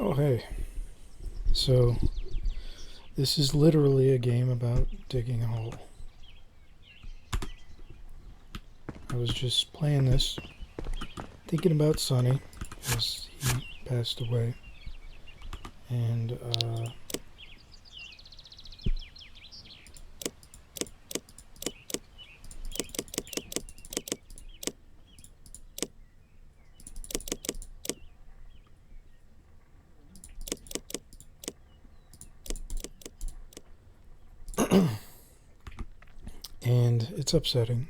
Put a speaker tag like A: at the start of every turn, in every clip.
A: Oh, hey. So, this is literally a game about digging a hole. I was just playing this, thinking about Sonny as he passed away. And, and it's upsetting.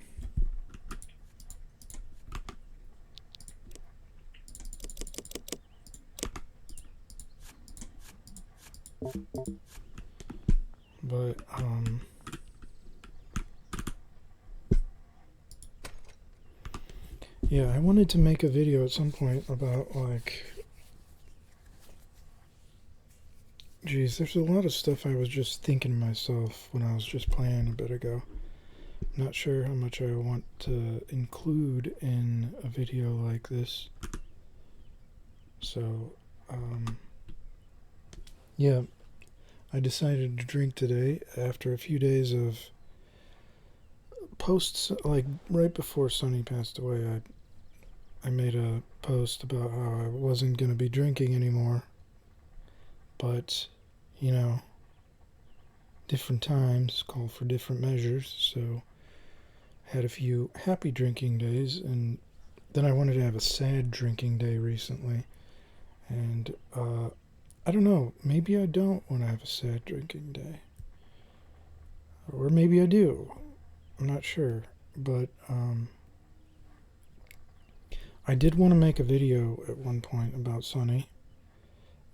A: But, yeah, I wanted to make a video at some point about, geez, there's a lot of stuff I was just thinking to myself when I was just playing a bit ago. Not sure how much I want to include in a video like this. So, yeah, I decided to drink today after a few days of posts. Like right before Sonny passed away, I made a post about how I wasn't going to be drinking anymore. But, you know, different times call for different measures. So, had a few happy drinking days, and then I wanted to have a sad drinking day recently. And I don't know, maybe I don't want to have a sad drinking day. Or maybe I do. I'm not sure. But I did want to make a video at one point about Sonny.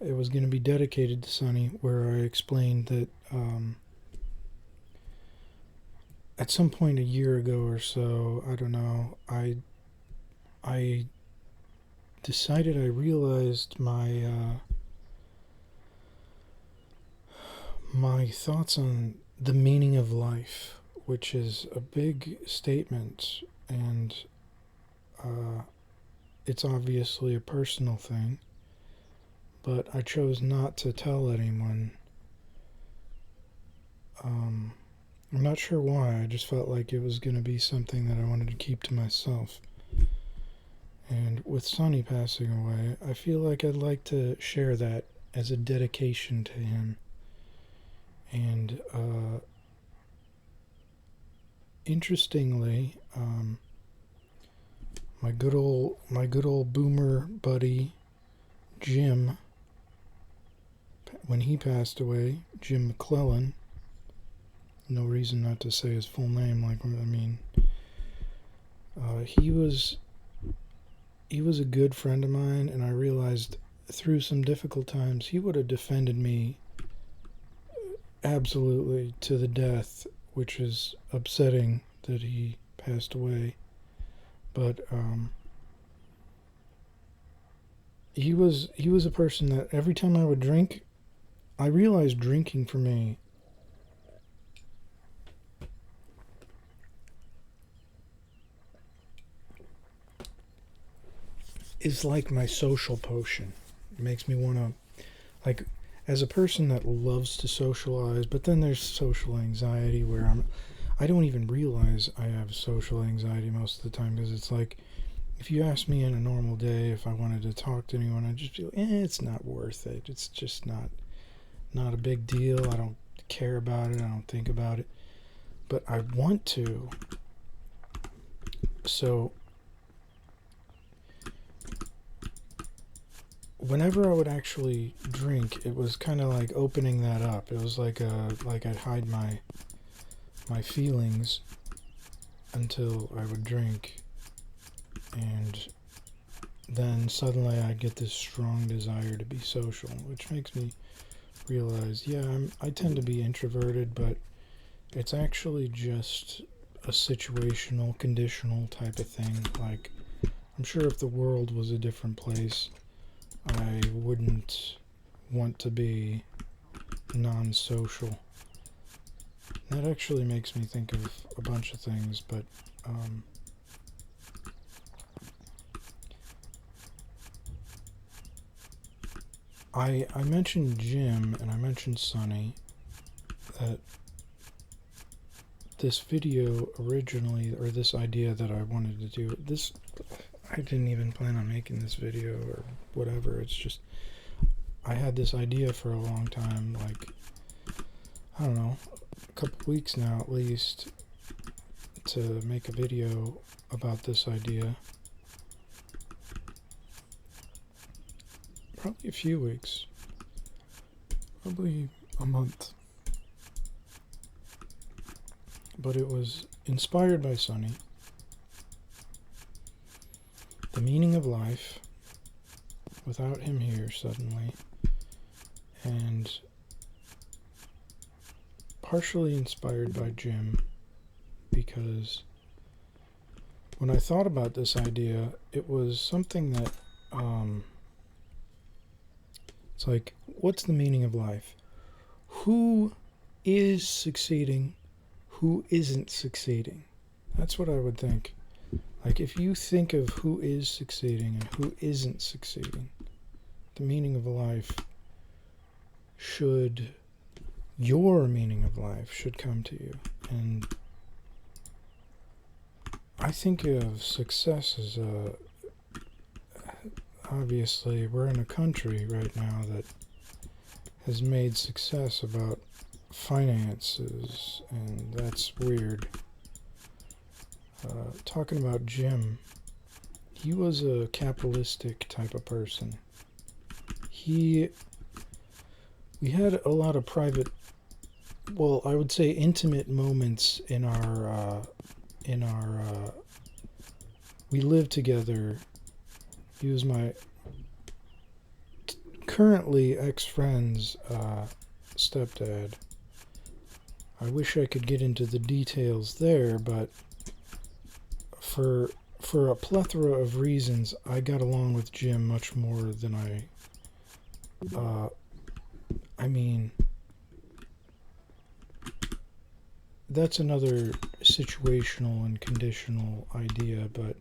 A: It was going to be dedicated to Sonny, where I explained that at some point a year ago or so, I don't know, I decided, I realized my thoughts on the meaning of life, which is a big statement, and it's obviously a personal thing, but I chose not to tell anyone. I'm not sure why. I just felt like it was going to be something that I wanted to keep to myself. And with Sonny passing away, I feel like I'd like to share that as a dedication to him. And interestingly, my good old boomer buddy Jim, when he passed away, Jim McClellan. No reason not to say his full name. He was a good friend of mine, and I realized through some difficult times he would have defended me absolutely to the death, which is upsetting that he passed away. But he was a person that every time I would drink, I realized drinking for me is like my social potion. It makes me want to, like, as a person that loves to socialize, but then there's social anxiety where I don't even realize I have social anxiety most of the time, because it's like, if you ask me in a normal day if I wanted to talk to anyone, I'd just feel, it's not worth it. It's just not a big deal. I don't care about it. I don't think about it. But I want to. So whenever I would actually drink, it was kind of like opening that up. It was like I'd hide my feelings until I would drink, and then suddenly I'd get this strong desire to be social, which makes me realize, yeah, I tend to be introverted, but it's actually just a situational, conditional type of thing. Like, I'm sure if the world was a different place, I wouldn't want to be non-social. That actually makes me think of a bunch of things, but I mentioned Jim and I mentioned Sunny, that this video originally, or this idea that I wanted to do, this, I didn't even plan on making this video or whatever. It's just, I had this idea for a long time, like, I don't know, a couple weeks now at least, to make a video about this idea. Probably a few weeks. Probably a month. But it was inspired by Sunny. The meaning of life without him here suddenly. And partially inspired by Jim, because when I thought about this idea, it was something that, it's like, what's the meaning of life? Who is succeeding? Who isn't succeeding? That's what I would think. Like, if you think of who is succeeding and who isn't succeeding, the meaning of life should, your meaning of life should come to you. And I think of success as obviously we're in a country right now that has made success about finances, and that's weird. Talking about Jim, he was a capitalistic type of person. We had a lot of private, well, I would say intimate moments in our we lived together. He was my currently ex-friend's stepdad. I wish I could get into the details there, but for a plethora of reasons, I got along with Jim much more than I mean, that's another situational and conditional idea, but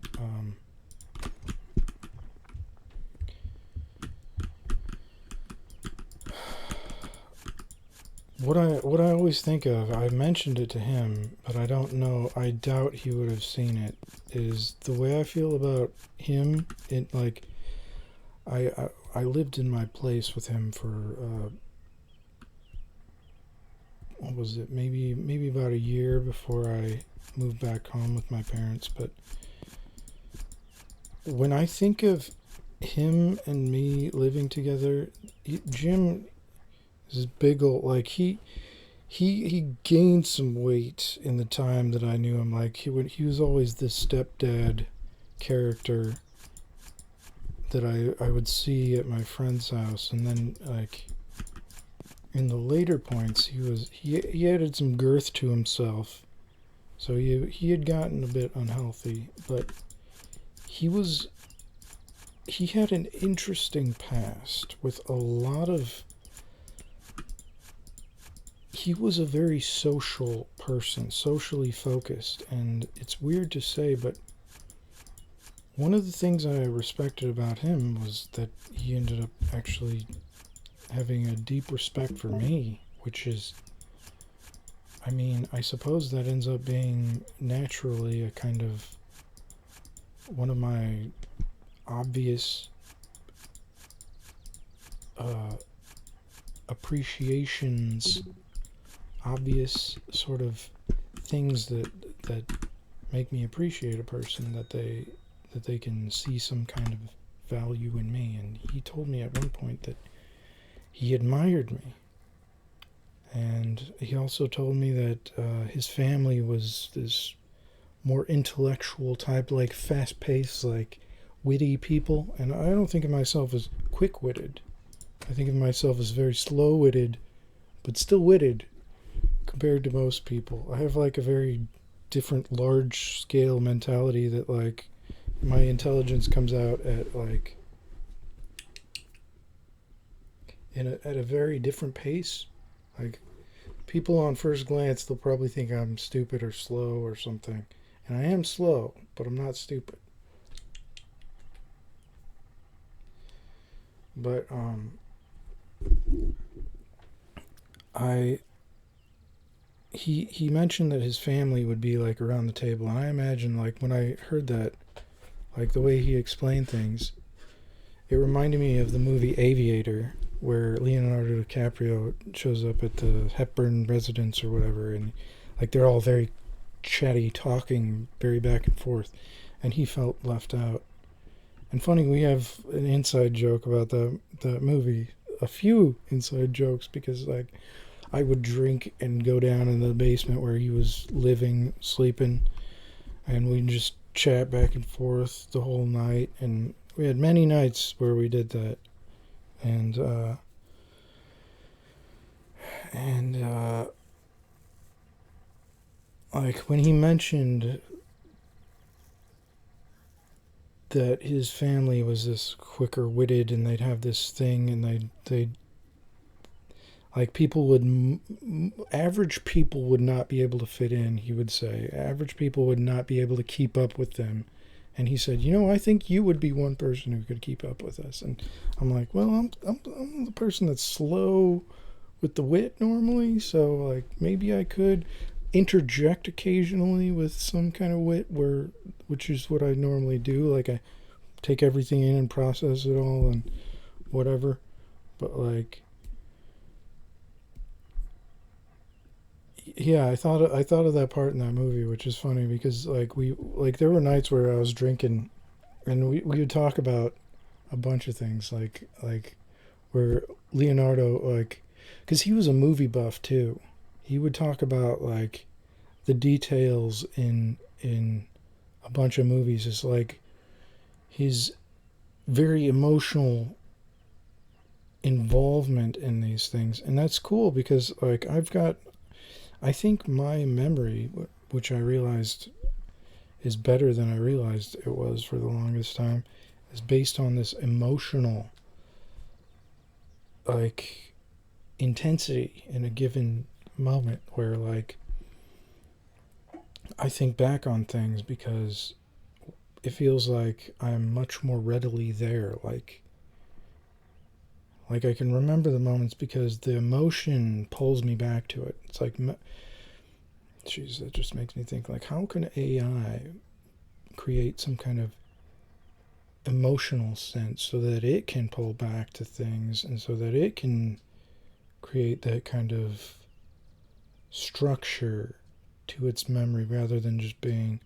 A: what I always think of, I mentioned it to him, but I don't know, I doubt he would have seen it, is the way I feel about him. It, like, I lived in my place with him for what was it, maybe about a year before I moved back home with my parents. But when I think of him and me living together, Jim is big old, like, he gained some weight in the time that I knew him. Like, he was always this stepdad character that I would see at my friend's house, and then, like, in the later points, he added some girth to himself, so he had gotten a bit unhealthy, but he had an interesting past with a lot of. He was a very social person, socially focused, and it's weird to say, but one of the things I respected about him was that he ended up actually having a deep respect for me, which is, I mean, I suppose that ends up being naturally a kind of one of my obvious appreciations, obvious sort of things that make me appreciate a person, that they can see some kind of value in me. And he told me at one point that he admired me. And he also told me that his family was this more intellectual type, like fast-paced, like witty people. And I don't think of myself as quick-witted. I think of myself as very slow-witted, but still witted compared to most people. I have like a very different large-scale mentality that, like, my intelligence comes out at, like, at a very different pace. Like, people on first glance, they'll probably think I'm stupid or slow or something. And I am slow, but I'm not stupid. But I he mentioned that his family would be like around the table, and I imagine like when I heard that, like the way he explained things, it reminded me of the movie Aviator, where Leonardo DiCaprio shows up at the Hepburn residence or whatever, and like they're all very chatty, talking very back and forth, and he felt left out. And funny, we have an inside joke about the movie, a few inside jokes, because like I would drink and go down in the basement where he was living, sleeping, and we'd just chat back and forth the whole night. And we had many nights where we did that. And like when he mentioned that his family was this quicker witted and they'd have this thing and they'd like people would average people would not be able to fit in, he would say. Average people would not be able to keep up with them. And he said, I think you would be one person who could keep up with us. And I'm like, well, I'm the person that's slow with the wit normally, so like maybe I could interject occasionally with some kind of wit, which is what I normally do. Like I take everything in and process it all and whatever. But like, yeah, I thought of that part in that movie, which is funny because like there were nights where I was drinking, and we would talk about a bunch of things like where Leonardo, like, because he was a movie buff too, he would talk about like the details in a bunch of movies. Is like his very emotional involvement in these things, and that's cool because like I think my memory, which I realized is better than I realized it was for the longest time, is based on this emotional like intensity in a given moment where like I think back on things because it feels like I'm much more readily there. Like I can remember the moments because the emotion pulls me back to it. It's like, jeez, that just makes me think like, how can AI create some kind of emotional sense so that it can pull back to things and so that it can create that kind of structure to its memory rather than just being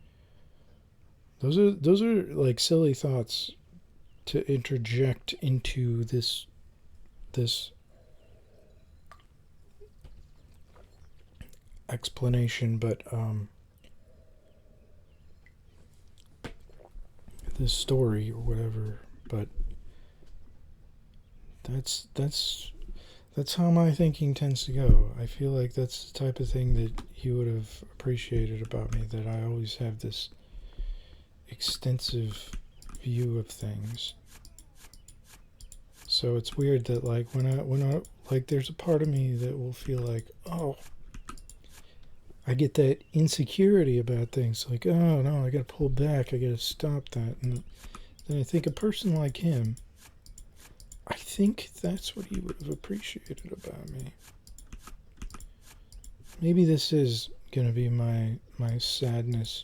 A: those are like silly thoughts to interject into this explanation, but this story or whatever. But that's how my thinking tends to go. I feel like that's the type of thing that he would have appreciated about me, that I always have this extensive view of things. So it's weird that like when I like there's a part of me that will feel like, oh, I get that insecurity about things, like, oh no, I gotta pull back, I gotta stop that. And then I think a person like him, I think that's what he would have appreciated about me. Maybe this is gonna be my sadness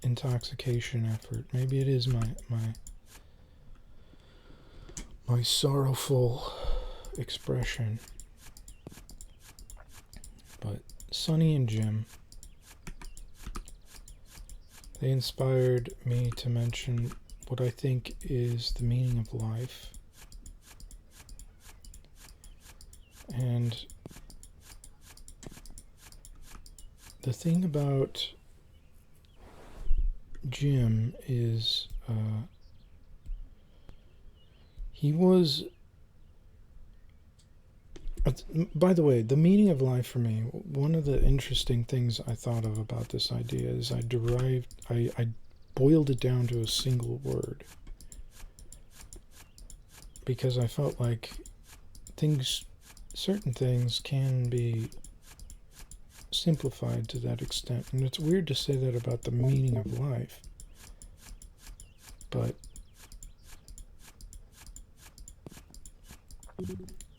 A: intoxication effort. Maybe it is my sorrowful expression. But Sonny and Jim, they inspired me to mention what I think is the meaning of life. And the thing about Jim is he was, by the way, the meaning of life for me, one of the interesting things I thought of about this idea is I boiled it down to a single word, because I felt like certain things can be simplified to that extent. And it's weird to say that about the meaning of life, but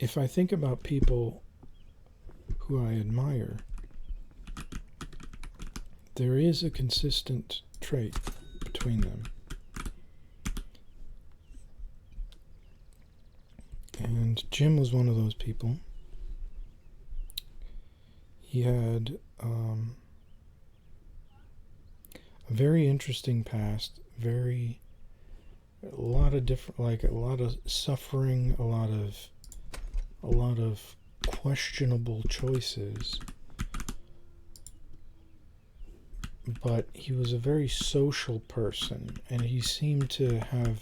A: if I think about people who I admire, there is a consistent trait between them. And Jim was one of those people. He had a very interesting past, a lot of different, like a lot of suffering, a lot of questionable choices. But he was a very social person, and he seemed to have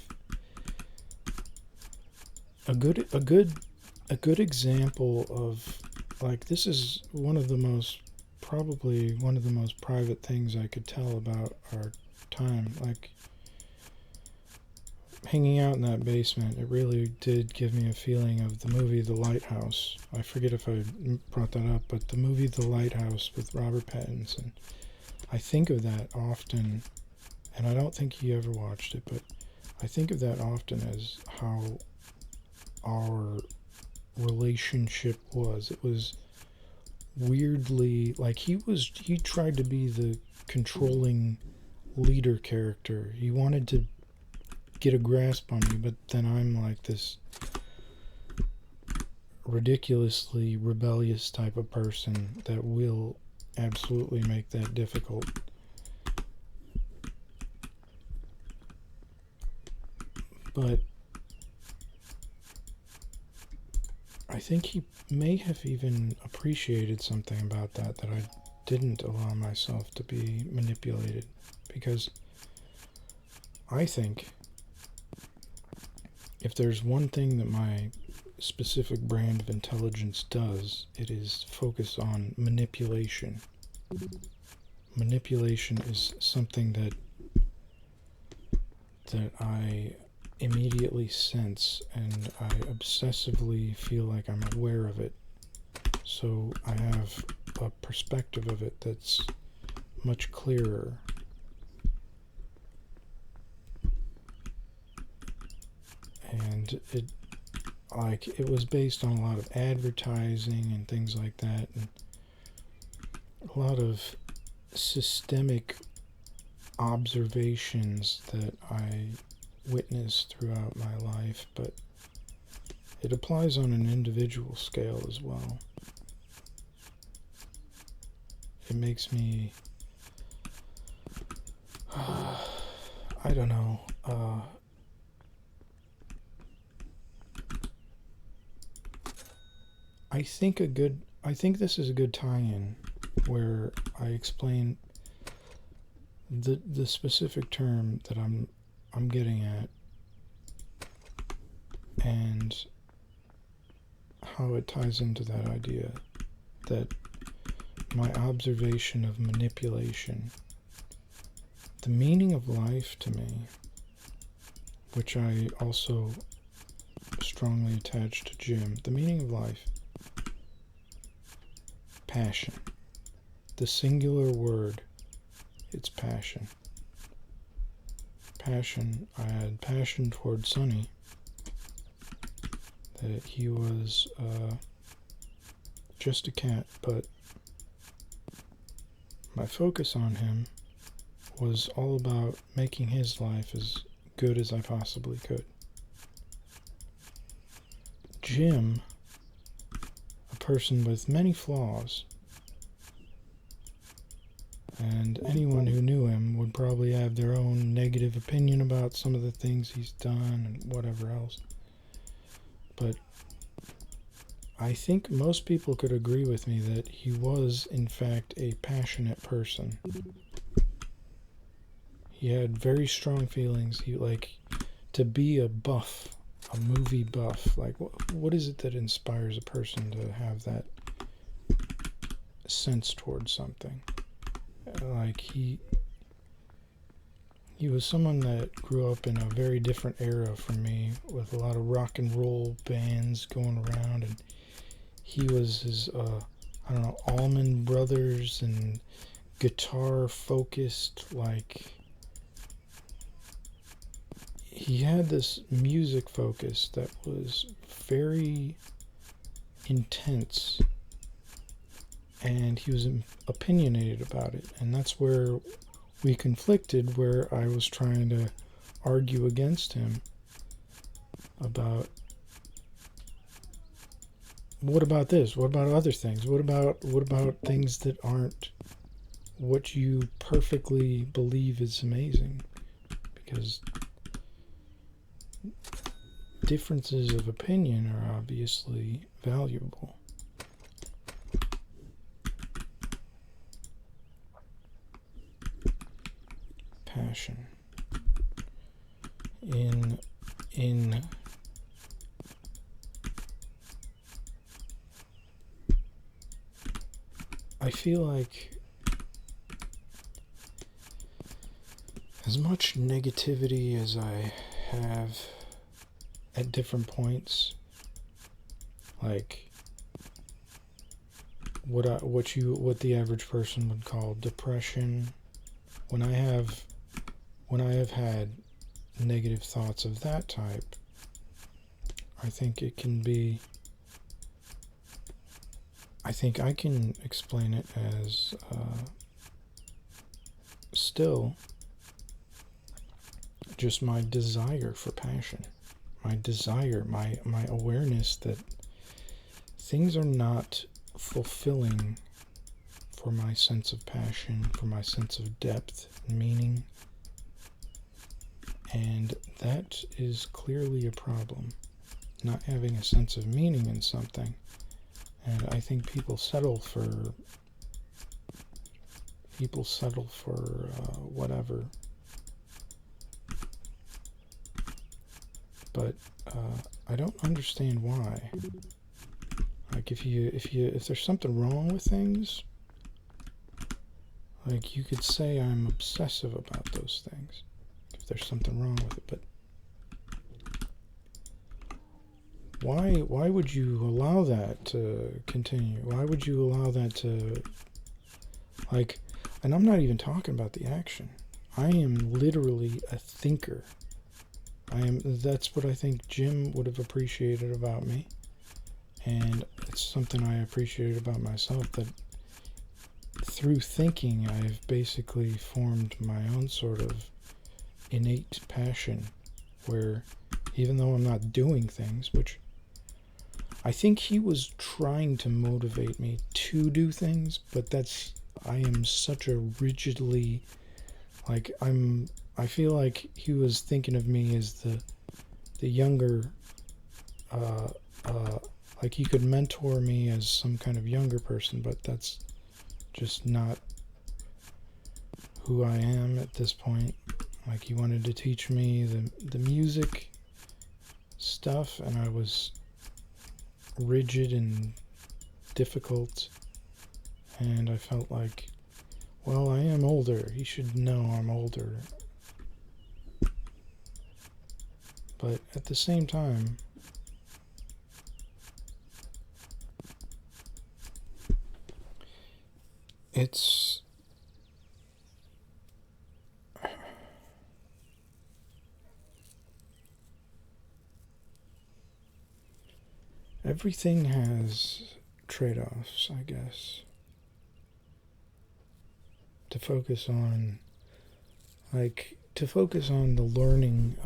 A: a good example of, like, this is probably one of the most private things I could tell about our time. Like, hanging out in that basement, it really did give me a feeling of the movie The Lighthouse. I forget if I brought that up, but the movie The Lighthouse with Robert Pattinson. I think of that often, and I don't think he ever watched it, but I think of that often as how our relationship was. It was weirdly, like, he tried to be the controlling leader character. He wanted to get a grasp on me, but then I'm like this ridiculously rebellious type of person that will absolutely make that difficult. But I think he may have even appreciated something about that I didn't allow myself to be manipulated, because I think if there's one thing that my specific brand of intelligence does, it is focus on manipulation. Manipulation is something that I immediately sense, and I obsessively feel like I'm aware of it. So I have a perspective of it that's much clearer. And it was based on a lot of advertising and things like that, and a lot of systemic observations that I witnessed throughout my life, but it applies on an individual scale as well. It makes me, I don't know, I think this is a good tie-in where I explain the specific term that I'm getting at, and how it ties into that idea that my observation of manipulation, the meaning of life to me, which I also strongly attach to Jim, the meaning of life, passion. The singular word, it's passion. Passion, I had passion toward Sonny, that he was just a cat, but my focus on him was all about making his life as good as I possibly could. Jim, a person with many flaws, and anyone who knew him would probably have their own negative opinion about some of the things he's done and whatever else. But I think most people could agree with me that he was, in fact, a passionate person. He had very strong feelings. He, like, to be a buff, a movie buff, like, what is it that inspires a person to have that sense towards something? Like, he was someone that grew up in a very different era from me, with a lot of rock and roll bands going around, and he was his, I don't know, Allman Brothers and guitar focused, like, he had this music focus that was very intense, and he was opinionated about it, and that's where we conflicted, where I was trying to argue against him about, what about this? What about other things? What about things that aren't what you perfectly believe is amazing? Because differences of opinion are obviously valuable. Passion. In I feel like as much negativity as I have at different points, like what the average person would call depression, when I have had negative thoughts of that type, I think I can explain it as still just my desire for passion, my desire, my awareness that things are not fulfilling for my sense of passion, for my sense of depth and meaning. And that is clearly a problem, not having a sense of meaning in something. And I think people settle for whatever. But I don't understand why. Like if there's something wrong with things, like you could say I'm obsessive about those things. If there's something wrong with it, but why would you allow that to continue? Why would you allow that to, like, and I'm not even talking about the action. I am literally a thinker. That's what I think Jim would have appreciated about me. And it's something I appreciated about myself, that through thinking I've basically formed my own sort of innate passion, where even though I'm not doing things, which I think he was trying to motivate me to do things, but I am such a rigidly, like, I feel like he was thinking of me as the younger, like he could mentor me as some kind of younger person, but that's just not who I am at this point. Like, he wanted to teach me the music stuff, and I was rigid and difficult, and I felt like, well, I am older. He should know I'm older. But at the same time, it's everything has trade-offs, I guess. To focus on the learning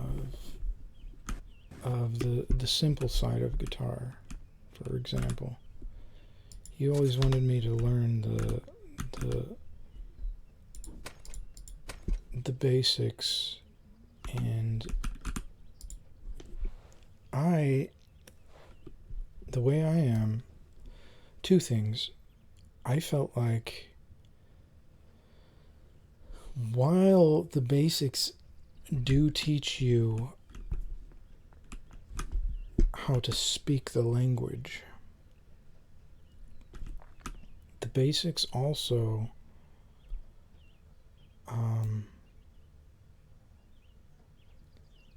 A: of the simple side of guitar, for example. He always wanted me to learn the basics, and the way I am, two things. I felt like while the basics do teach you how to speak the language, the basics also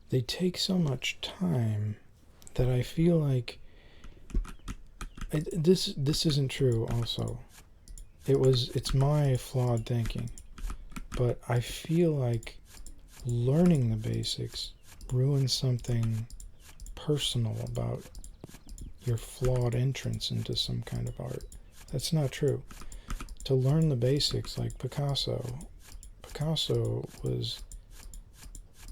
A: they take so much time that I feel like this isn't true also. It's my flawed thinking, but I feel like learning the basics ruins something personal about your flawed entrance into some kind of art. That's not true. To learn the basics, like Picasso was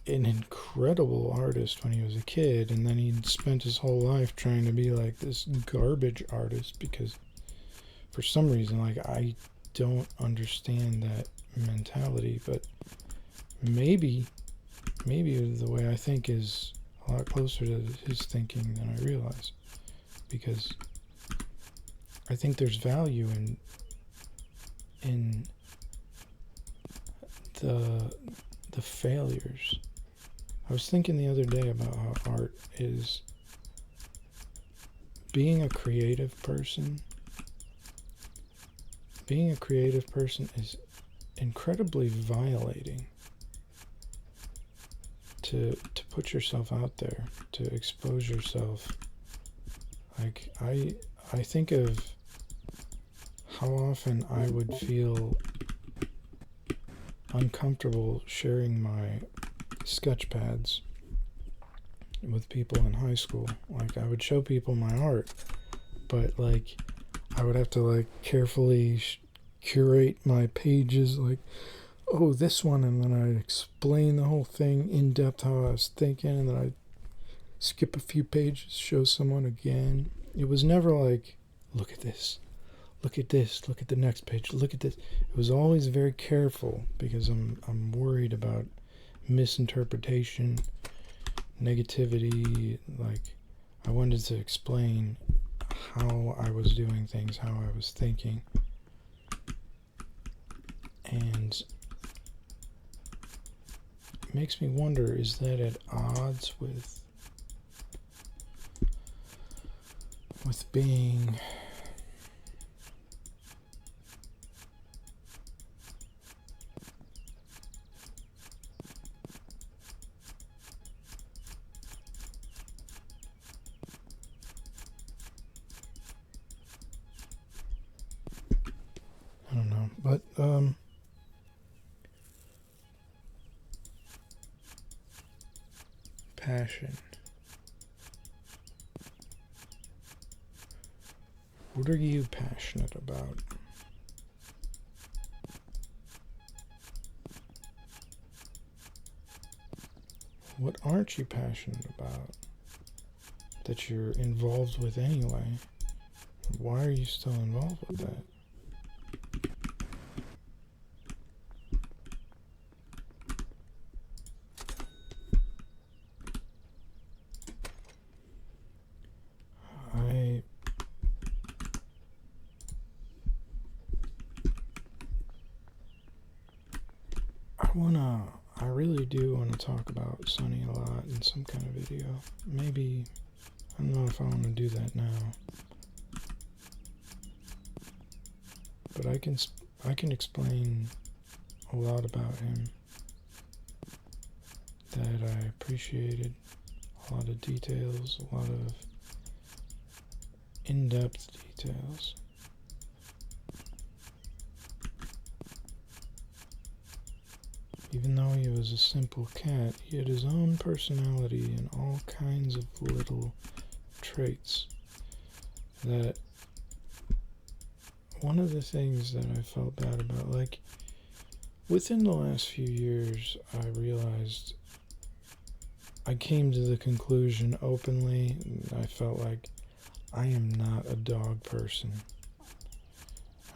A: an incredible artist when he was a kid, and then he spent his whole life trying to be like this garbage artist because for some reason, like, I don't understand that mentality, but maybe the way I think is a lot closer to his thinking than I realize, because I think there's value in the failures. I was thinking the other day about how art is being a creative person. Being a creative person is incredibly violating to put yourself out there, to expose yourself. Like, I think of how often I would feel uncomfortable sharing my sketch pads with people in high school. Like, I would show people my art, but like I would have to like carefully curate my pages, like, oh, this one, and then I'd explain the whole thing in depth how I was thinking, and then I'd skip a few pages, show someone again. It was never like, look at this, look at this, look at the next page, look at this. It was always very careful because I'm worried about misinterpretation, negativity. Like, I wanted to explain how I was doing things, how I was thinking. And it makes me wonder, is that at odds with being I don't know, but passion. What are you passionate about? What aren't you passionate about that you're involved with anyway? Why are you still involved with that? I really do want to talk about Sunny a lot in some kind of video. Maybe, I don't know if I want to do that now. But I can explain a lot about him that I appreciated. A lot of details, a lot of in-depth details. Even though he was a simple cat, he had his own personality and all kinds of little traits that one of the things that I felt bad about, like, within the last few years, I realized, I came to the conclusion openly, I felt like I am not a dog person.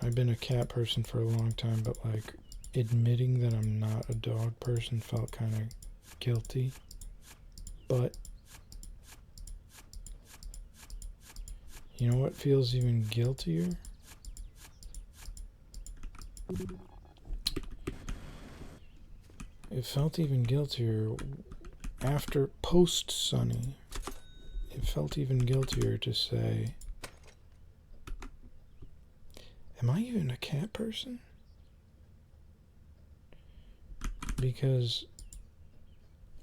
A: I've been a cat person for a long time, but like, admitting that I'm not a dog person felt kind of guilty. But you know what feels even guiltier? It felt even guiltier after post Sunny. It felt even guiltier to say, am I even a cat person? Because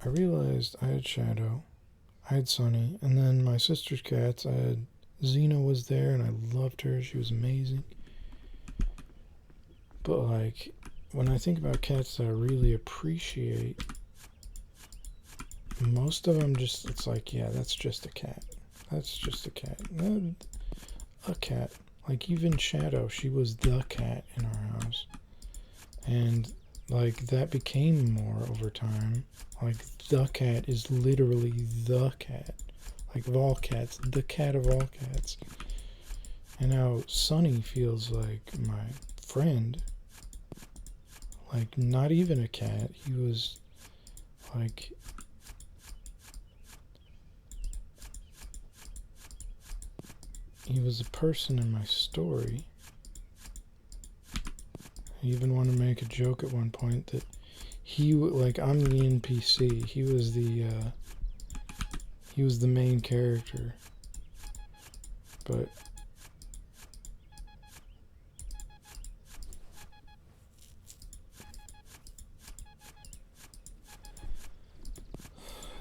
A: I realized I had Shadow, I had Sunny, and then my sister's cats, I had Xena was there and I loved her, she was amazing. But like, when I think about cats that I really appreciate, most of them just, it's like, yeah, that's just a cat. That's just a cat. A cat. Like, even Shadow, she was the cat in our house. And, like, that became more over time. Like, the cat is literally the cat. Like, of all cats, the cat of all cats. And now Sunny feels like my friend. Like, not even a cat. He was, like... He was a person in my story. I even want to make a joke at one point that he, like, I'm the NPC. He was the main character. But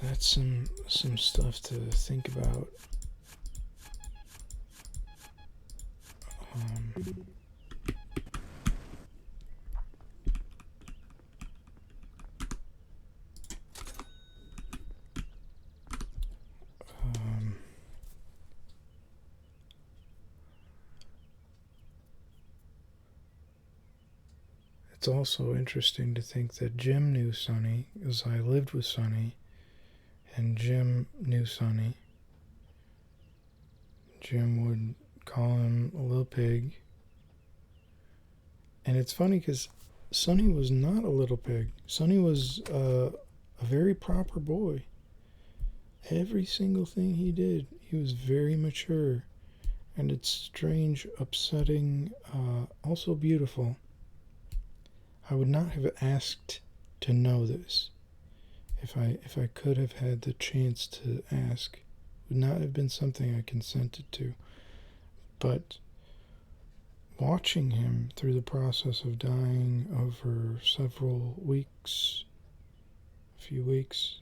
A: that's some stuff to think about. It's also interesting to think that Jim knew Sunny, because I lived with Sunny, and Jim knew Sunny. Jim would call him a little pig. And it's funny because Sunny was not a little pig. Sunny was a very proper boy. Every single thing he did, he was very mature. And it's strange, upsetting, also beautiful. I would not have asked to know this. If I could have had the chance to ask, it would not have been something I consented to. But watching him through the process of dying over several weeks, a few weeks,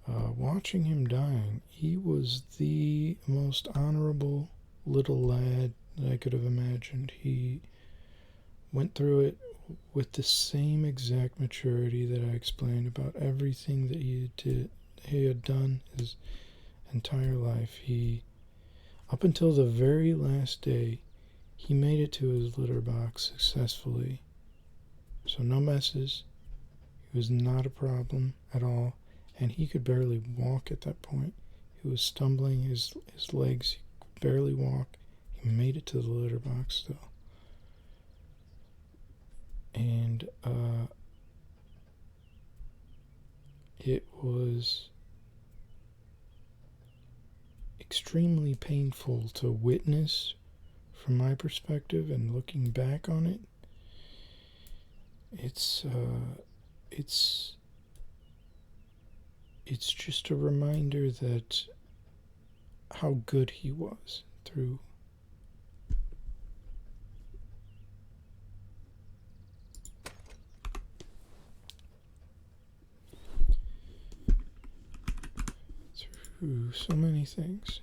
A: watching him dying, he was the most honorable little lad that I could have imagined. He went through it with the same exact maturity that I explained about everything that he had done his entire life. He, up until the very last day, he made it to his litter box successfully. So no messes. He was not a problem at all, and he could barely walk at that point. He was stumbling, his legs, he could barely walk. He made it to the litter box still. And it was extremely painful to witness from my perspective, and looking back on it. It's just a reminder that how good he was through so many things.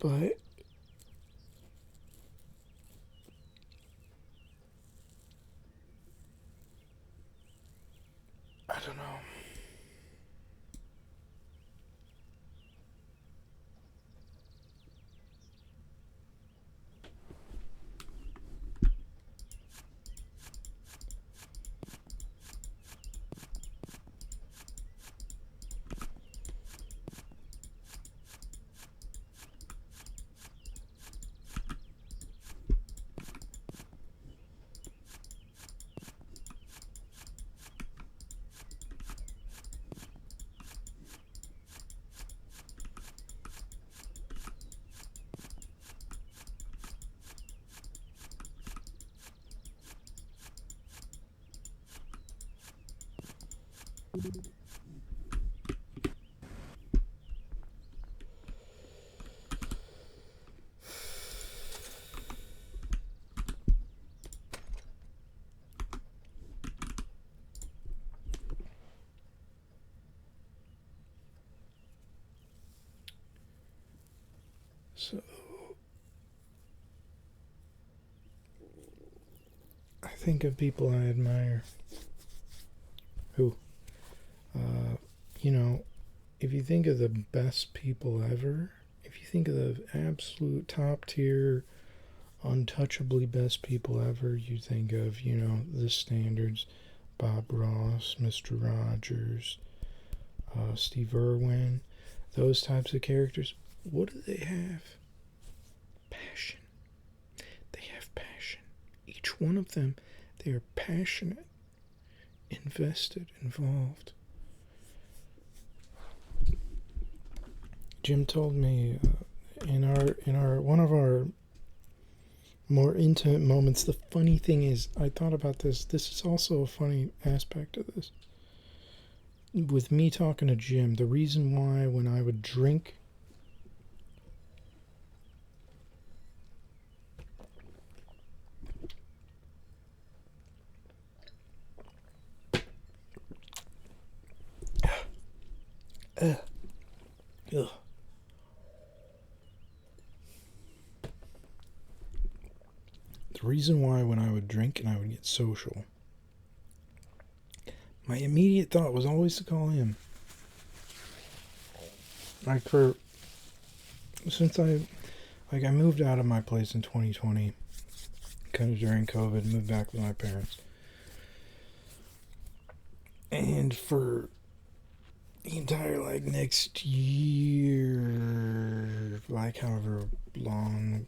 A: But I don't know. think of people I admire who, you know, if you think of the best people ever, if you think of the absolute top tier, untouchably best people ever, you think of, you know, the standards: Bob Ross, Mr. Rogers, Steve Irwin, those types of characters. What do they have? Passion. They have passion. Each one of them, they are passionate, invested, involved. Jim told me in our one of our more intimate moments. The funny thing is, I thought about this. This is also a funny aspect of this. With me talking to Jim, the reason why when I would drink, ugh. The reason why when I would drink and I would get social, my immediate thought was always to call him. Like since I moved out of my place in 2020, kind of during COVID, moved back with my parents. And for the entire next year, however long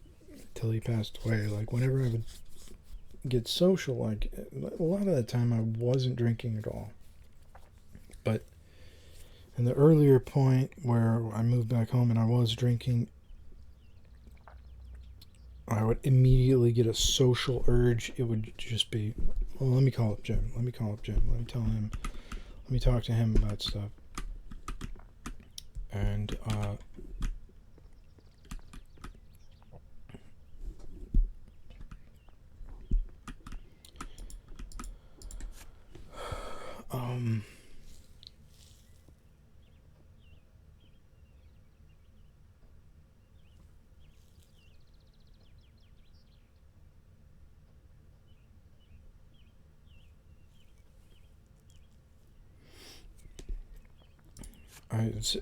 A: till he passed away, whenever I would get social, a lot of the time I wasn't drinking at all. But in the earlier point where I moved back home and I was drinking, I would immediately get a social urge. It would just be, well, let me call up Jim. Let me tell him. Let me talk to him about stuff. And,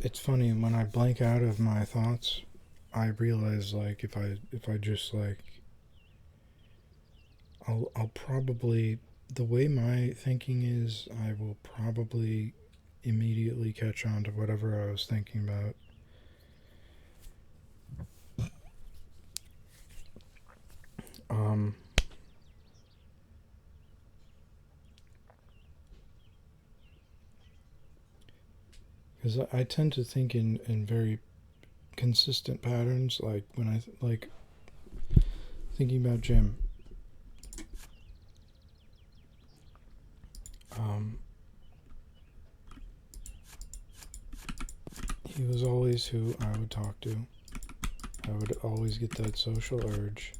A: it's funny, when I blank out of my thoughts, I realize if I just I'll probably, the way my thinking is, I will probably immediately catch on to whatever I was thinking about. Because I tend to think in very consistent patterns, when I thinking about Jim. He was always who I would talk to. I would always get that social urge.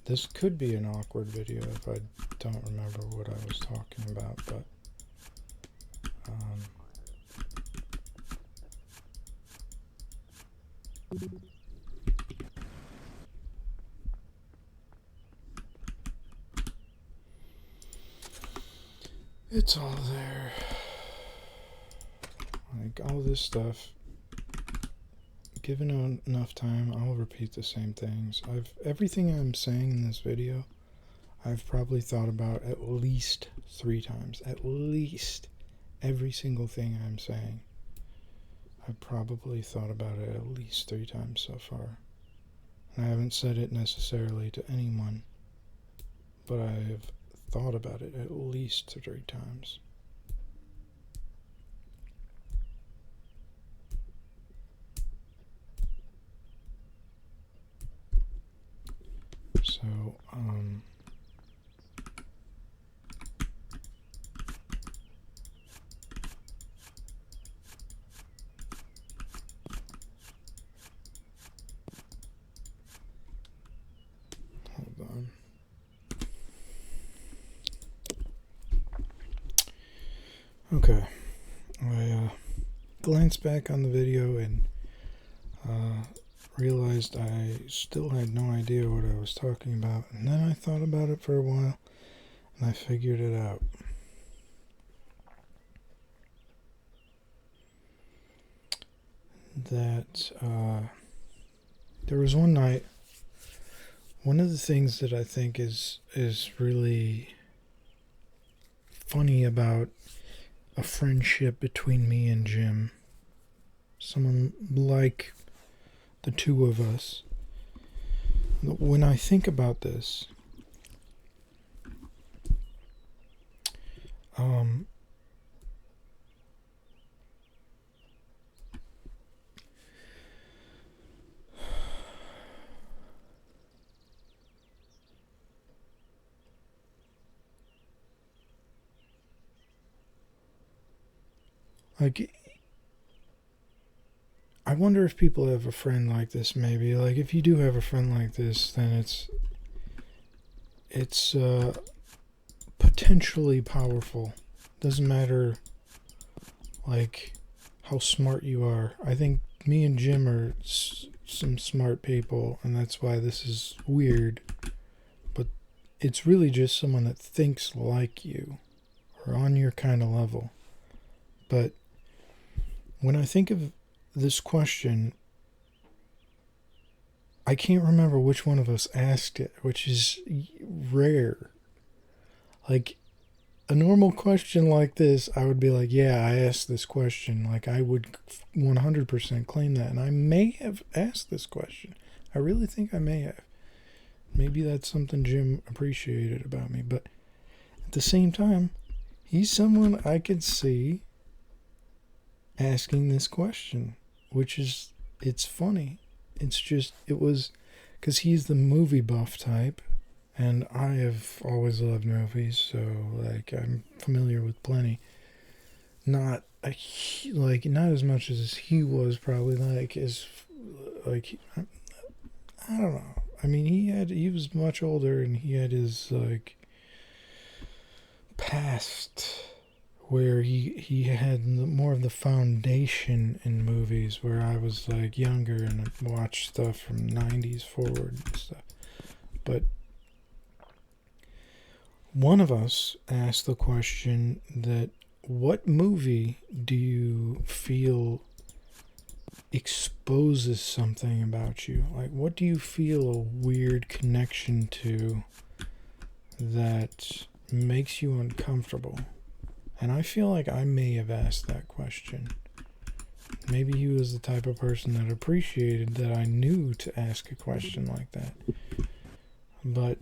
A: This could be an awkward video if I don't remember what I was talking about, but it's all there. All this stuff. Given enough time, I'll repeat the same things. Everything I'm saying in this video, I've probably thought about at least 3 times. At least every single thing I'm saying, I've probably thought about it at least 3 times so far. And I haven't said it necessarily to anyone, but I've thought about it at least 3 times. So, Okay, I glanced back on the video and realized I still had no idea what I was talking about, and then I thought about it for a while and I figured it out. That there was one night, one of the things that I think is really funny about a friendship between me and Jim, someone like the two of us, when I think about this, like, I wonder if people have a friend like this. Maybe, like, if you do have a friend like this, then it's potentially powerful. Doesn't matter, like, how smart you are. I think me and Jim are some smart people, and that's why this is weird. But it's really just someone that thinks like you, or on your kind of level. But when I think of this question, I can't remember which one of us asked it, which is rare. Like, a normal question like this, I would be like, yeah, I asked this question. Like, I would 100% claim that. And I may have asked this question. I really think I may have. Maybe that's something Jim appreciated about me. But at the same time, he's someone I could see asking this question, which is, it's funny. It's just, it was, because he's the movie buff type, and I have always loved movies, so, like, I'm familiar with plenty. Not not as much as he was, probably, like, like, I don't know. I mean, he was much older, and he had his, like, past where he had more of the foundation in movies, where I was, like, younger and watched stuff from 90s forward and stuff. But one of us asked the question that, what movie do you feel exposes something about you? Like, what do you feel a weird connection to that makes you uncomfortable? And I feel like I may have asked that question. Maybe he was the type of person that appreciated that I knew to ask a question like that. But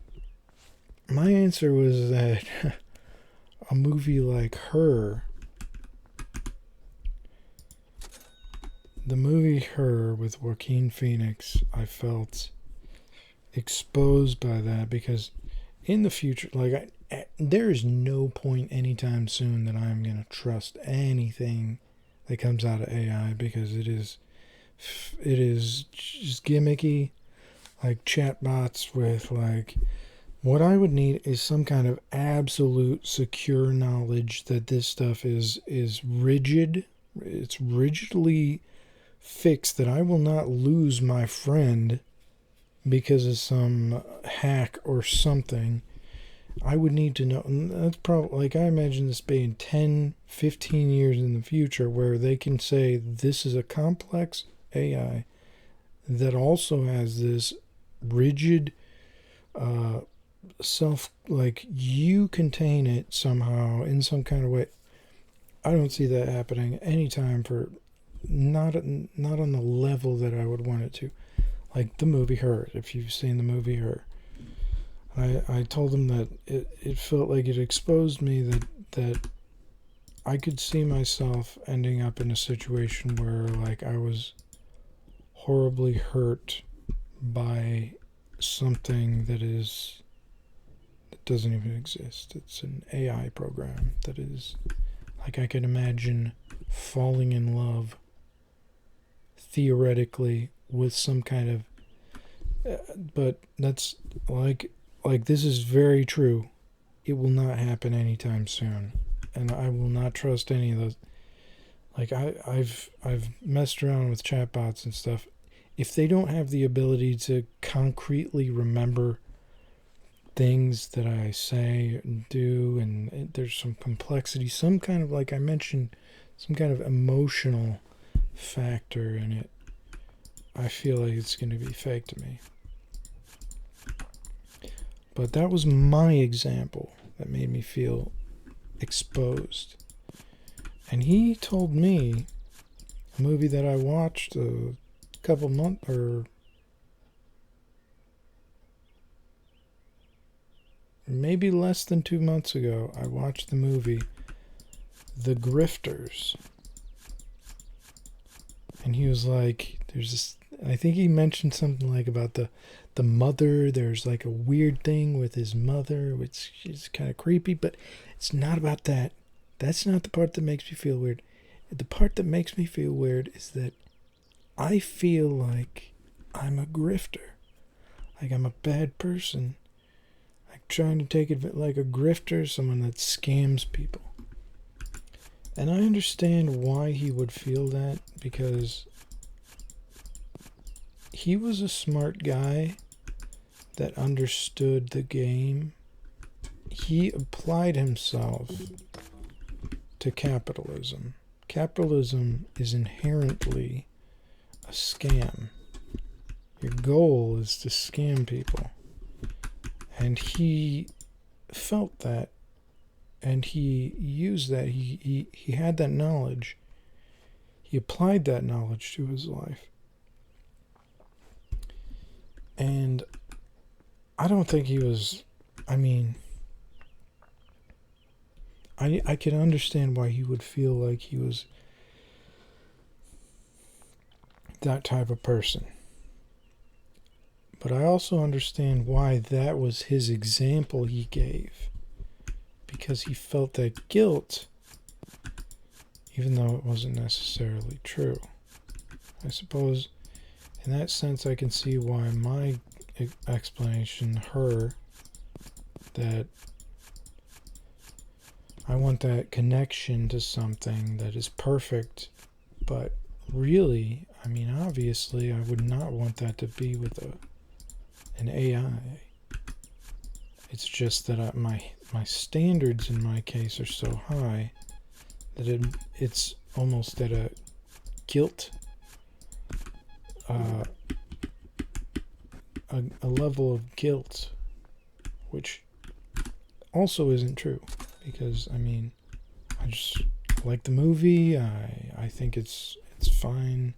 A: my answer was that a movie like Her, the movie Her with Joaquin Phoenix, I felt exposed by that, because in the future, like, there is no point anytime soon that I'm going to trust anything that comes out of AI, because it is just gimmicky, like chatbots with, like, what I would need is some kind of absolute secure knowledge that this stuff is rigid. It's rigidly fixed, that I will not lose my friend because of some hack or something. I would need to know. And that's probably, like, I imagine this being 10, 15 years in the future, where they can say this is a complex AI that also has this rigid like, you contain it somehow in some kind of way. I don't see that happening anytime, for not on the level that I would want it to. Like the movie Her, if you've seen the movie Her. I told him that it felt like it exposed me that I could see myself ending up in a situation where, like, I was horribly hurt by something that doesn't even exist. It's an AI program that is, like, I can imagine falling in love theoretically with some kind of, but that's like this is very true. It will not happen anytime soon. and I will not trust any of those. Like I've messed around with chatbots and stuff. If they don't have the ability to concretely remember things that I say and do, and there's some complexity, some kind of, like I mentioned, some kind of emotional factor in it, I feel like it's going to be fake to me. But that was my example that made me feel exposed. And he told me a movie that I watched a couple months, or maybe less than 2 months ago, I watched the movie The Grifters. And he was like, there's this, I think he mentioned something like about the mother. There's like a weird thing with his mother, which is kind of creepy, but it's not about that. That's not the part that makes me feel weird. The part that makes me feel weird is that I feel like I'm a grifter. Like I'm a bad person. Like trying to take it like a grifter, someone that scams people. And I understand why he would feel that, because he was a smart guy that understood the game. He applied himself to capitalism. Capitalism is inherently a scam. Your goal is to scam people. And he felt that, and he used that. He had that knowledge. He applied that knowledge to his life. And I don't think he was, I mean, I can understand why he would feel like he was that type of person. But I also understand why that was his example he gave. Because he felt that guilt, even though it wasn't necessarily true. I suppose in that sense I can see why my explanation, that I want that connection to something that is perfect, but really, I mean, obviously I would not want that to be with an AI. It's just that my standards in my case are so high that it's almost at a guilt, a level of guilt, which also isn't true, because I mean, I just like the movie. I think it's fine.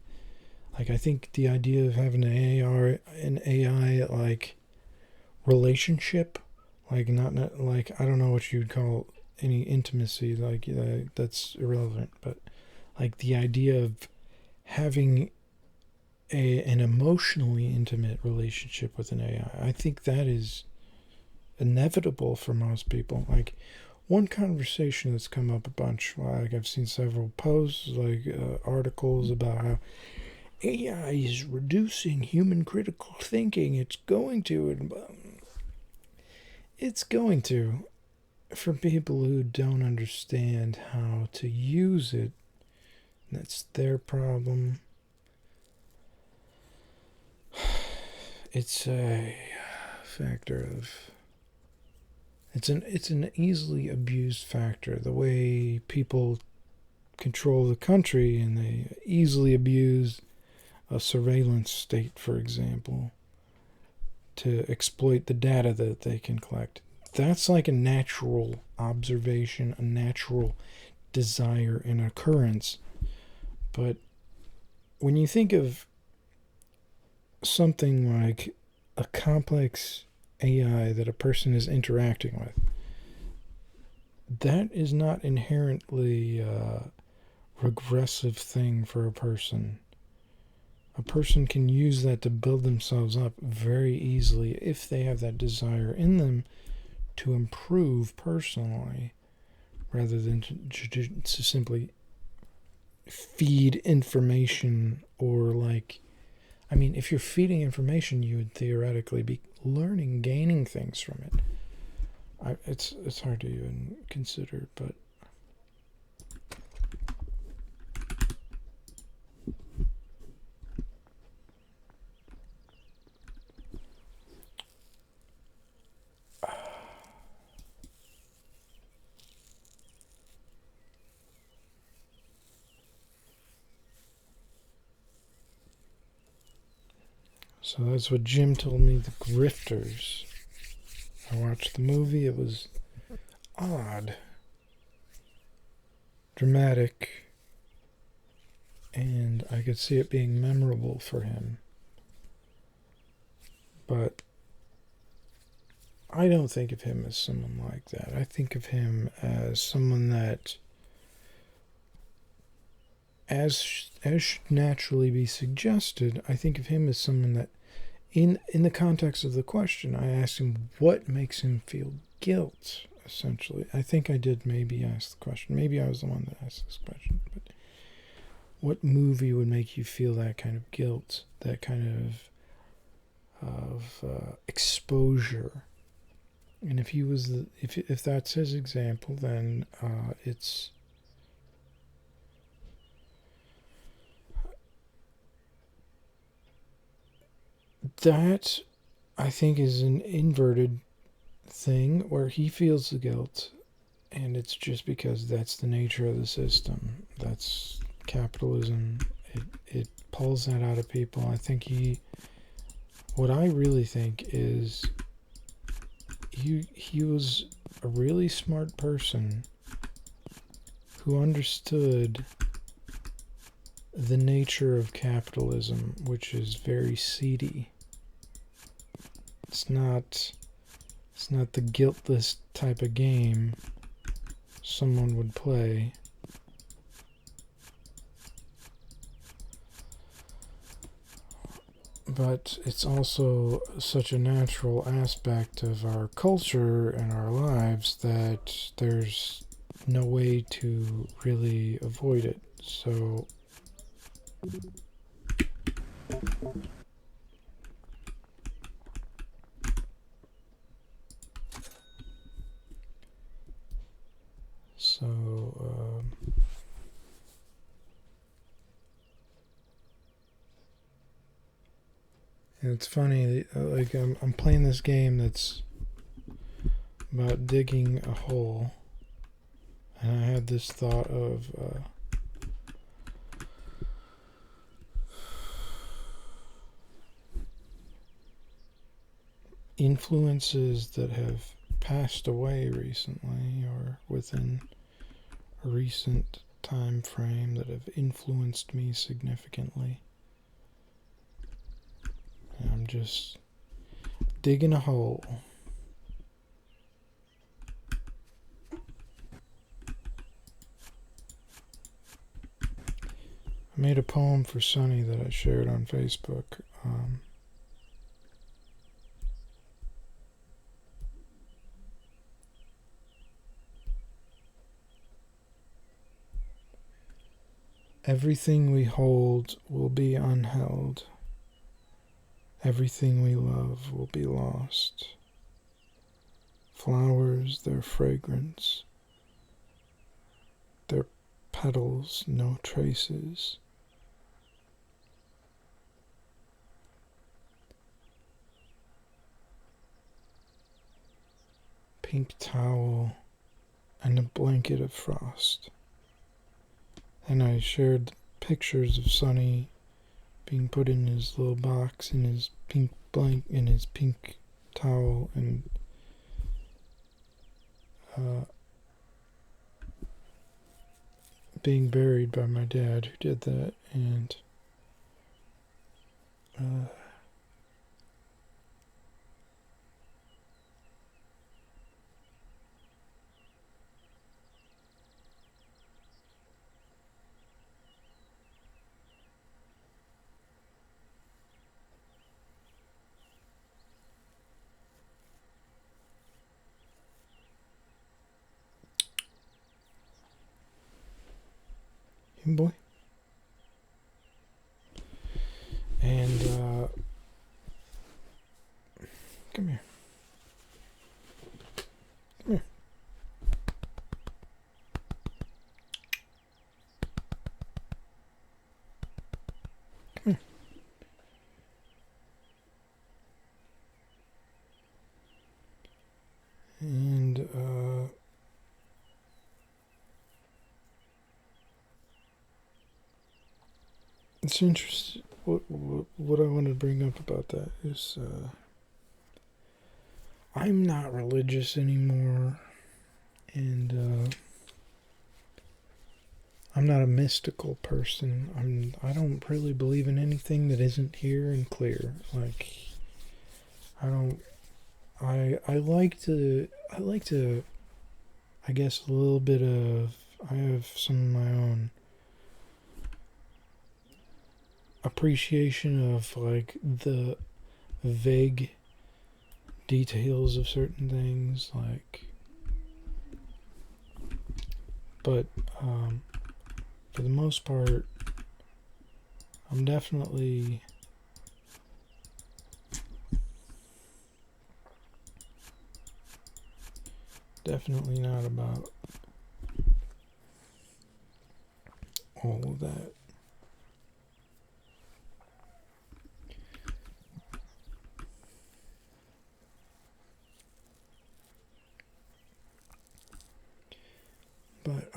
A: Like, I think the idea of having an AI like relationship, like not like, I don't know what you'd call any intimacy, like that's irrelevant, but like the idea of having an emotionally intimate relationship with an AI, I think that is inevitable for most people. Like, one conversation that's come up a bunch, like I've seen several posts, like articles about how AI is reducing human critical thinking. It's going to, for people who don't understand how to use it. That's their problem. It's a factor of, it's an easily abused factor. The way people control the country, and they easily abuse a surveillance state, for example, to exploit the data that they can collect. That's like a natural observation, a natural desire and occurrence. But when you think of something like a complex AI that a person is interacting with, that is not inherently a regressive thing for a person. A person can use that to build themselves up very easily if they have that desire in them to improve personally, rather than to simply feed information. Or like, I mean, if you're feeding information, you would theoretically be learning, gaining things from it. It's hard to even consider, but So that's what Jim told me, The Grifters. I watched the movie. It was odd, dramatic, and I could see it being memorable for him. But I don't think of him as someone like that. I think of him as someone that, as should naturally be suggested, I think of him as someone that, in the context of the question, I asked him what makes him feel guilt, essentially. I think I did maybe ask the question. Maybe I was the one that asked this question. But what movie would make you feel that kind of guilt, that kind of exposure? And if he was if that's his example, then it's that, I think, is an inverted thing where he feels the guilt, and it's just because that's the nature of the system. That's capitalism. It pulls that out of people. I think what I really think is he was a really smart person who understood the nature of capitalism, which is very seedy. It's not the guiltless type of game someone would play. But it's also such a natural aspect of our culture and our lives that there's no way to really avoid it. So and it's funny, like I'm playing this game that's about digging a hole, and I had this thought of influences that have passed away recently or within a recent time frame that have influenced me significantly. And I'm just digging a hole. I made a poem for Sunny that I shared on Facebook. Everything we hold will be unheld. Everything we love will be lost. Flowers, their fragrance, their petals, no traces. Pink towel and a blanket of frost. And I shared pictures of Sunny being put in his little box in his pink in his pink towel, and being buried by my dad, who did that, and boy. And come here. Come here. Come here. And it's interesting. what I want to bring up about that is I'm not religious anymore, and I'm not a mystical person. I don't really believe in anything that isn't here and clear. Like I don't I like to I guess a little bit of I have some of my own appreciation of like the vague details of certain things, like, but for the most part I'm definitely not about all of that. But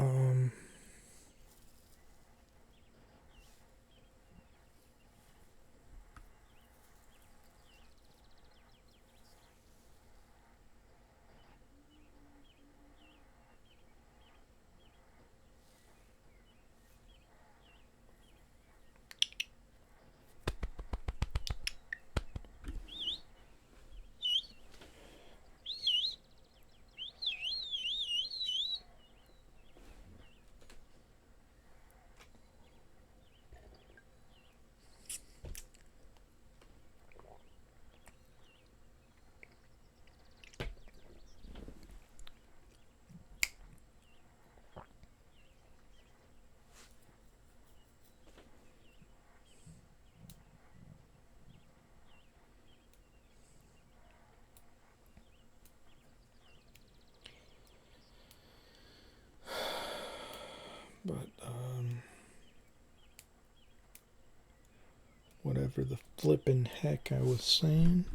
A: whatever the flippin' heck I was saying.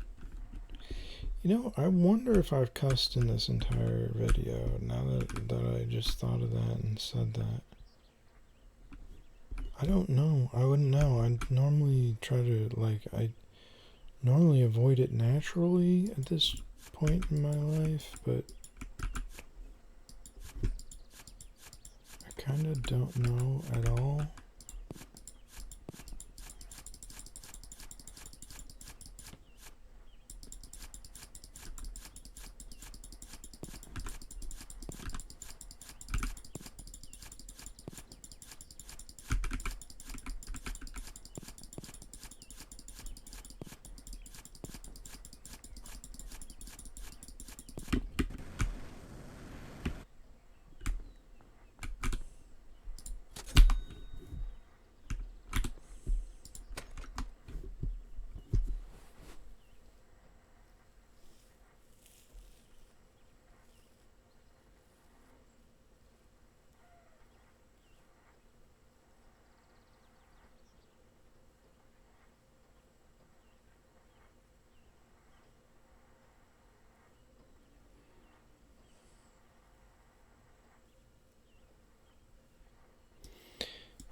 A: You know, I wonder if I've cussed in this entire video, now that I just thought of that and said that. I don't know. I wouldn't know. I normally try to, like, I normally avoid it naturally at this point in my life, but I kind of don't know at all.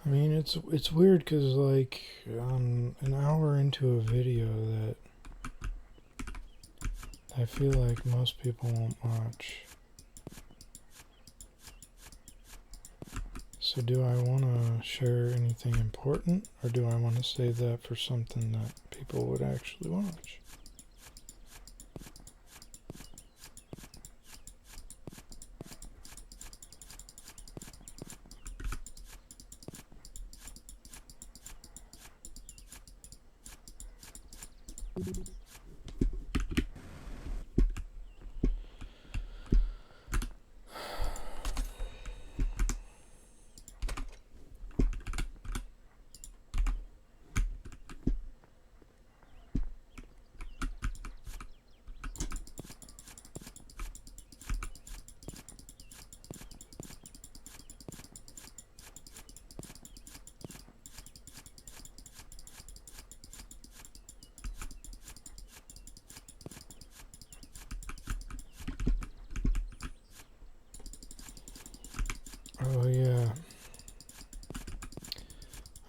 A: I mean, it's weird because, like, an hour into a video that I feel like most people won't watch. So do I want to share anything important, or do I want to save that for something that people would actually watch?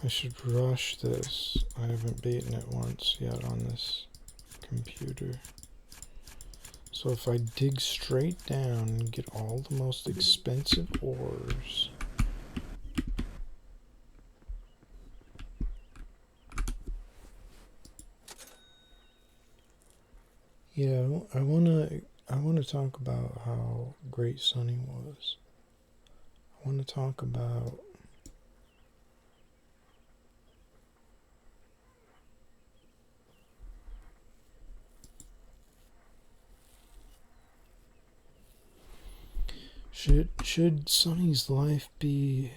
A: I should rush this. I haven't beaten it once yet on this computer. So if I dig straight down and get all the most expensive ores, yeah, I wanna talk about how great Sunny was. I wanna talk about should Sunny's life be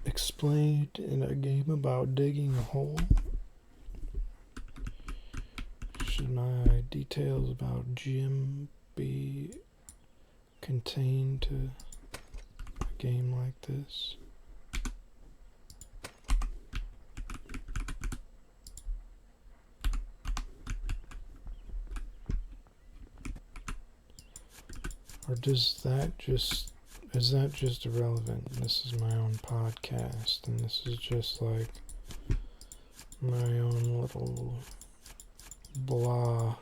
A: explained in a game about digging a hole? Should my details about Jim be contained to a game like this? Or is that just irrelevant? This is my own podcast, and this is just like my own little blah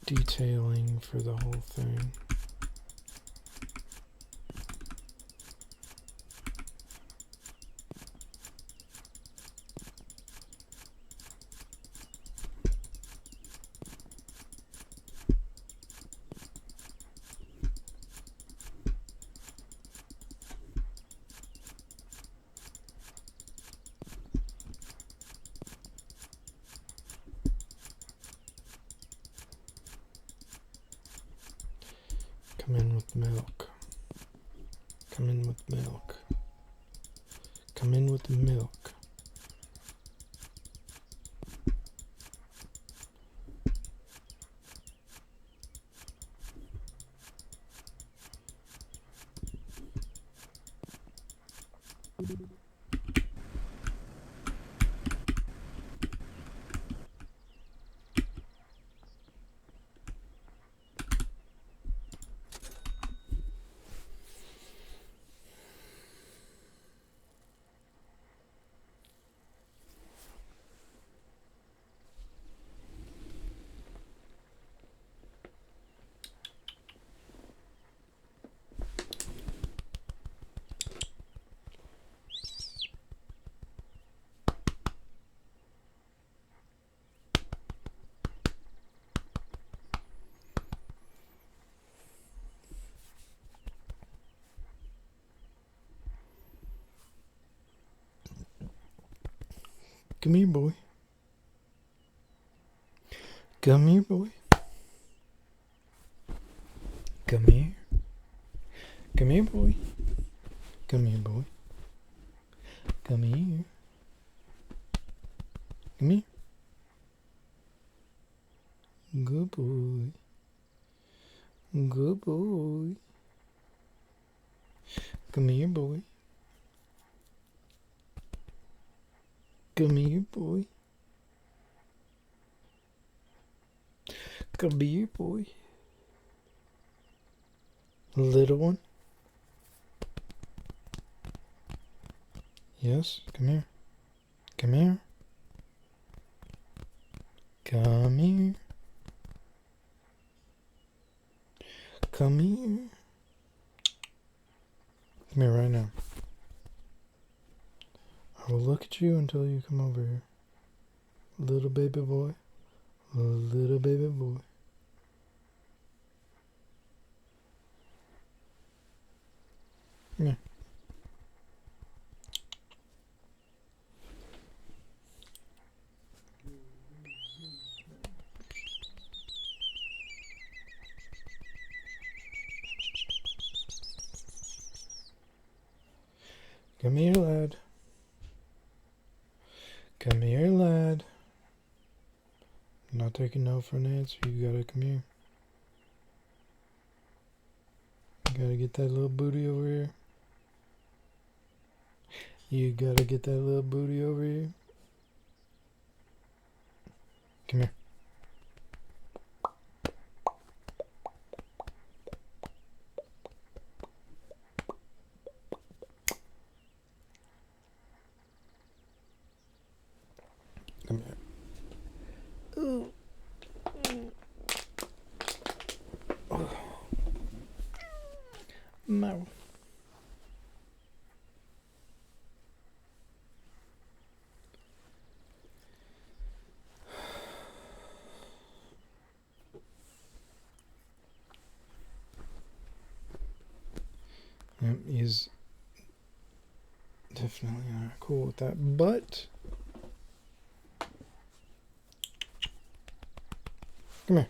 A: detailing for the whole thing. Come in with milk. Come in with milk. Come in with milk. Come here, boy. Come here, boy. Come here. Come here, boy. Come here, boy. Come here. Come here. Good boy. Good boy. Come here, boy. Come here, boy. Come here, boy. Little one. Yes, come here. Come here. Come here. Come here. Come here right now. I will look at you until you come over here. Little baby boy. Little baby boy. Come here. Come here, lad. Come here, lad. I'm not taking no for an answer. You gotta come here. You gotta get that little booty over here. You gotta get that little booty over here. Come here. is definitely not cool with that. But come here.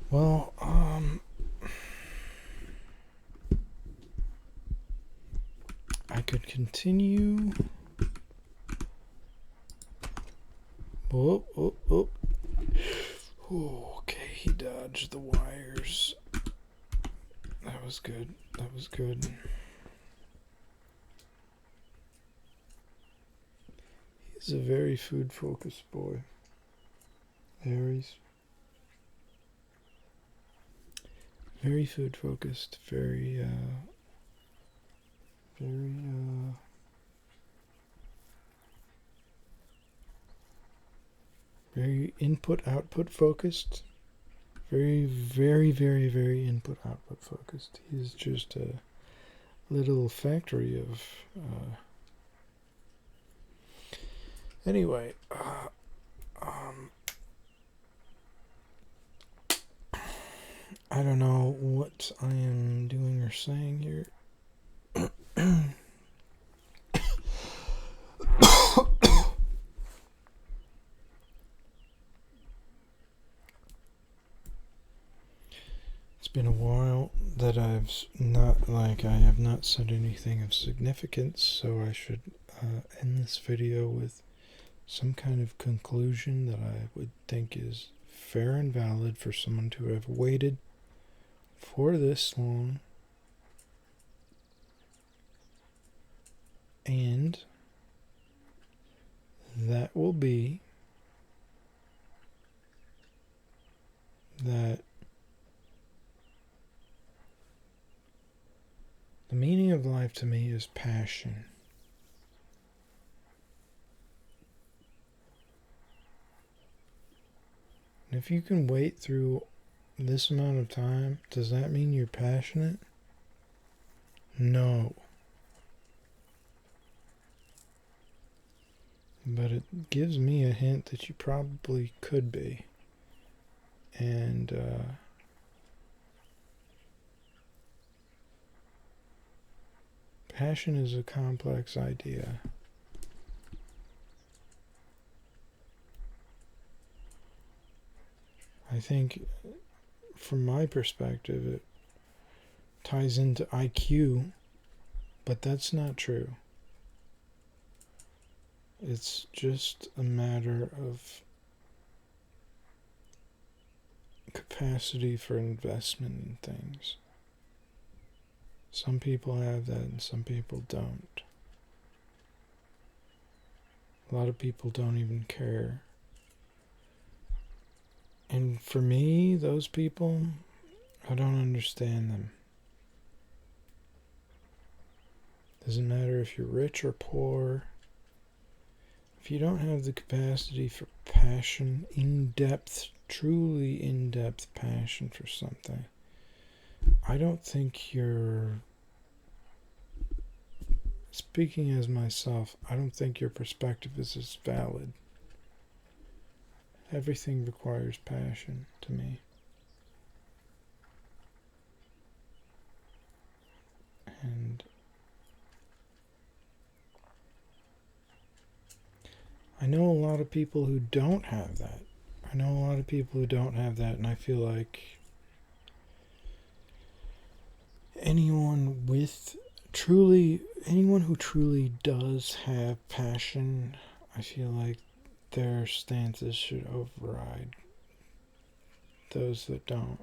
A: Well, I could continue. Oh, oh, oh. Oh, okay, he dodged the wires. That was good. That was good. He's a very food-focused boy. Aries. Very food-focused. Very input-output focused. Very input-output focused. He's just a little factory of... Anyway, I don't know what I am doing or saying here. It's been a while that I have not said anything of significance, so I should end this video with some kind of conclusion that I would think is fair and valid for someone to have waited for this long. And that will be that the meaning of life to me is passion. And if you can wait through this amount of time, does that mean you're passionate? No. But it gives me a hint that you probably could be. And passion is a complex idea. I think, from my perspective, it ties into IQ, but that's not true. It's just a matter of capacity for investment in things. Some people have that and some people don't. A lot of people don't even care. And for me, those people, I don't understand them. Doesn't matter if you're rich or poor. If you don't have the capacity for passion, in-depth, truly in-depth passion for something, I don't think you're, speaking as myself, I don't think your perspective is as valid. Everything requires passion to me. And I know a lot of people who don't have that. And I feel like anyone who truly does have passion, I feel like their stances should override those that don't.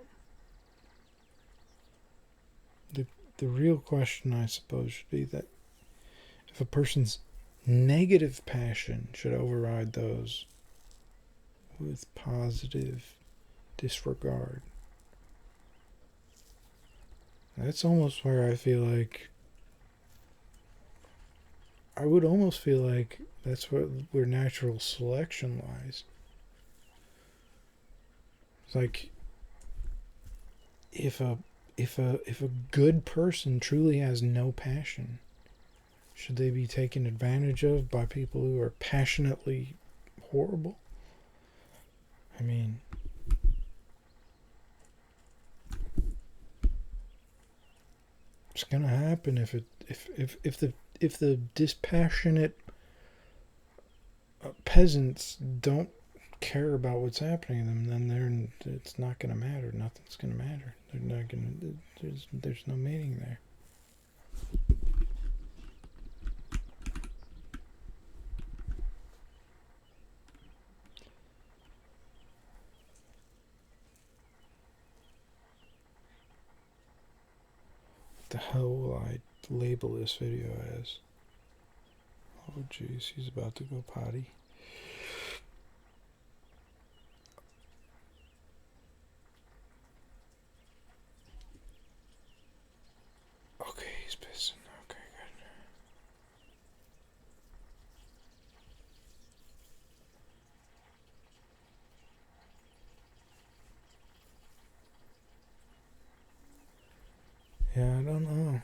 A: The real question, I suppose, should be that if a person's negative passion should override those with positive disregard. That's almost where I feel like, I would almost feel like that's where natural selection lies. It's like, if if a good person truly has no passion, should they be taken advantage of by people who are passionately horrible? I mean, it's gonna happen if the dispassionate peasants don't care about what's happening to them, then it's not gonna matter. Nothing's gonna matter. They're not gonna. There's no meaning there. What the hell will I label this video as? Oh jeez, he's about to go potty. Okay, he's pissing. Okay, good. Yeah, I don't know.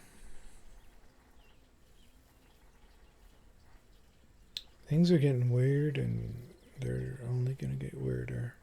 A: Things are getting weird, and they're only gonna get weirder.